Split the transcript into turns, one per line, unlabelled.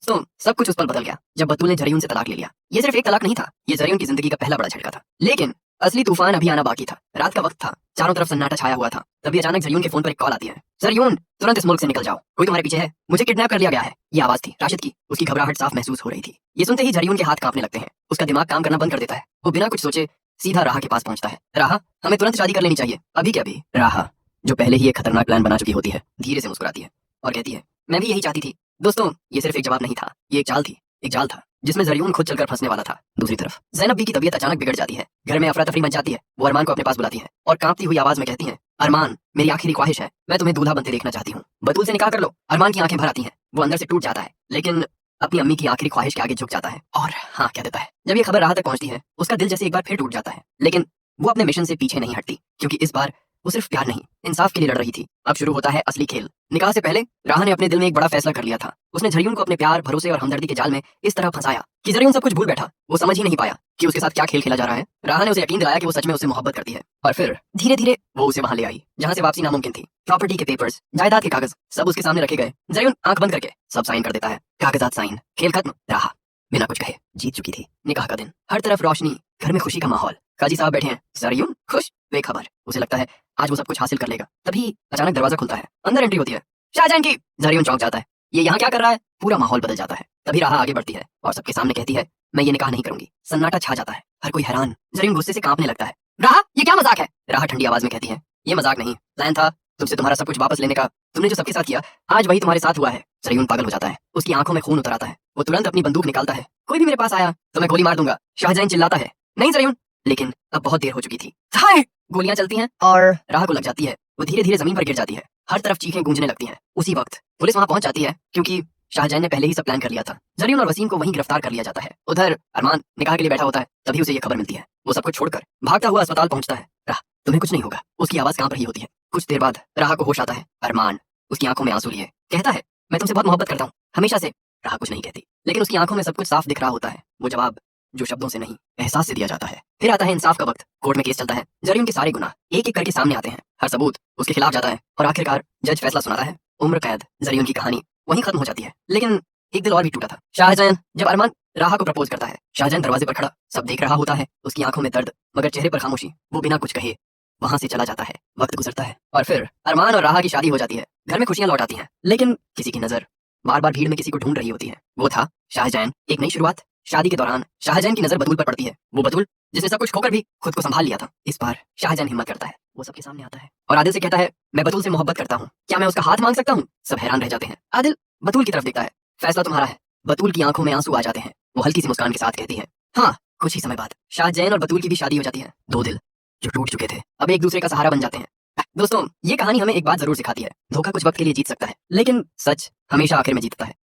तो सब कुछ उस पल बदल गया जब बतूल ने जरीन से तलाक ले लिया। ये सिर्फ एक तलाक नहीं था, ये जरीन की जिंदगी का पहला बड़ा झटका था। लेकिन असली तूफान अभी आना बाकी था। रात का वक्त था, चारों तरफ सन्नाटा छाया हुआ था। तभी अचानक जरीन के फोन पर एक कॉल आती है। जरीन, तुरंत इस मुल्क से निकल जाओ, कोई तुम्हारे पीछे है, मुझे किडनैप कर लिया गया है। ये आवाज थी राशिद की। उसकी घबराहट साफ महसूस हो रही थी। ये सुनते ही जरीन के हाथ कांपने लगते हैं। उसका दिमाग काम करना बंद कर देता है। वो बिना कुछ सोचे सीधा राहा के पास पहुंचता है। राहा, हमें तुरंत शादी कर लेनी चाहिए, अभी के अभी। राहा, जो पहले ही एक खतरनाक प्लान बना चुकी होती है, धीरे से मुस्कुराती है और कहती है, मैं भी यही चाहती थी। दोस्तों, ये सिर्फ एक जवाब नहीं था, ये एक चाल थी, एक जाल था जिसमें जरीन खुद चलकर फंसने वाला था। दूसरी तरफ ज़ैनब बी की तबीयत अचानक बिगड़ जाती है। घर में अफरा तफरी मच जाती है। वो अरमान को अपने पास बुलाती है और कांपती हुई आवाज में कहती है, अरमान, मेरी आखिरी ख्वाहिश है, मैं तुम्हें दूल्हा बनते देखना चाहती हूँ, बतूल से निकाह कर लो। अरमान की आंखें भर आती हैं। वो अंदर से टूट जाता है, लेकिन अपनी अम्मी की आखिरी ख्वाहिश के आगे झुक जाता है और हाँ कह देता है। जब ये खबर राह तक पहुंचती है, उसका दिल जैसे एक बार फिर टूट जाता है। लेकिन वो अपने मिशन से पीछे नहीं हटती, क्योंकि इस बार वो सिर्फ प्यार नहीं, इंसाफ के लिए लड़ रही थी। अब शुरू होता है असली खेल। निकाह से पहले राहा ने अपने दिल में एक बड़ा फैसला कर लिया था। उसने जरीन को अपने प्यार, भरोसे और हमदर्दी के जाल में इस तरह फंसाया कि जरीन सब कुछ भूल बैठा। वो समझ ही नहीं पाया कि उसके साथ क्या खेल खेला जा रहा है। राहा ने उसे यकीन दिलाया कि वो सच में उससे मोहब्बत करती है और फिर धीरे धीरे वो उसे वहां ले आई जहां से वापसी नामुमकिन थी। प्रॉपर्टी के पेपर्स, जायदाद के कागज सब उसके सामने रखे गए। जरीन आंख बंद करके सब साइन कर देता है। कागजात साइन, खेल खत्म। राहा बिना कुछ कहे जीत चुकी थी। निकाह का दिन, हर तरफ रोशनी, घर में खुशी का माहौल। काजी साहब बैठे हैं। जरीन खुश, बेखबर। उसे लगता है आज वो सब कुछ हासिल कर लेगा। तभी अचानक दरवाजा खुलता है। अंदर एंट्री होती है शाहजहां की। जरीन चौंक जाता है। ये यहाँ क्या कर रहा है? पूरा माहौल बदल जाता है। तभी राहा आगे बढ़ती है और सबके सामने कहती है, मैं ये निकाह नहीं करूंगी। सन्नाटा छा जाता है, हर कोई हैरान। जरीन गुस्से से कांपने लगता है। राहा, ये क्या मजाक है? राहा ठंडी आवाज में कहती है, ये मजाक नहीं, प्लान था तुमसे तुम्हारा सब कुछ वापस लेने का। तुमने जो सबके साथ किया, आज वही तुम्हारे साथ हुआ है। जरीन पागल हो जाता है। उसकी आंखों में खून उतर आता है। वो तुरंत अपनी बंदूक निकालता है। कोई भी मेरे पास आया तो मैं गोली मार दूंगा। शाहजहां चिल्लाता है, नहीं जरीन। लेकिन अब बहुत देर हो चुकी थी। हाय! गोलियां चलती हैं और राह को लग जाती है। वो धीरे धीरे जमीन पर गिर जाती है। हर तरफ चीखें गूंजने लगती हैं। उसी वक्त पुलिस वहां पहुंच जाती है, क्योंकि शाहजहां ने पहले ही सब प्लान कर लिया था। जरीन और वसीम को वहीं गिरफ्तार कर लिया जाता है। उधर अरमान निकाह के लिए बैठा होता है। तभी उसे ये खबर मिलती है। वो सब कुछ छोड़कर भागता हुआ अस्पताल पहुंचता है। राह, तुम्हें कुछ नहीं होगा। उसकी आवाज कांप रही होती है। कुछ देर बाद राह को होश आता है। अरमान उसकी आंखों में आंसू लिए कहता है, मैं तुमसे बहुत मोहब्बत करता हूँ, हमेशा से। राह कुछ नहीं कहती, लेकिन उसकी आंखों में सब कुछ साफ दिख रहा होता है। वो जवाब जो शब्दों से नहीं, एहसास से दिया जाता है। फिर आता है इंसाफ का वक्त। कोर्ट में केस चलता है। जरीन के सारे गुनाह एक एक करके सामने आते हैं। हर सबूत उसके खिलाफ जाता है और आखिरकार जज फैसला सुनाता है, उम्र कैद। जरीन की कहानी वहीं खत्म हो जाती है। लेकिन एक दिल और भी टूटा था। शाहजहां, जब अरमान राह को प्रपोज करता है, शाहजहां दरवाजे पर खड़ा सब देख रहा होता है। उसकी आंखों में दर्द, मगर चेहरे पर खामोशी। वो बिना कुछ कहे वहां से चला जाता है। वक्त गुजरता है और फिर अरमान और राह की शादी हो जाती है। घर में खुशियां लौट आती हैं। लेकिन किसी की नजर बार बार भीड़ में किसी को ढूंढ रही होती है। वो था शाहजहां। एक नई शुरुआत। शादी के दौरान शाहजहां की नजर बतूल पर पड़ती है। वो बतूल जिसने सब कुछ खोकर भी खुद को संभाल लिया था। इस बार शाहजहां हिम्मत करता है। वो सबके सामने आता है और आदिल से कहता है, मैं बतूल से मोहब्बत करता हूँ, क्या मैं उसका हाथ मांग सकता हूँ? सब हैरान रह जाते हैं। आदिल बतूल की तरफ देखता है। फैसला तुम्हारा है। बतूल की आंखों में आंसू आ जाते हैं। वो हल्की सी मुस्कान के साथ कहती है, हाँ। कुछ ही समय बाद शाहजहां और बतूल की भी शादी हो जाती है। दो दिल जो टूट चुके थे अब एक दूसरे का सहारा बन जाते हैं। दोस्तों, ये कहानी हमें एक बात जरूर सिखाती है, धोखा कुछ वक्त के लिए जीत सकता है, लेकिन सच हमेशा आखिर में जीतता है।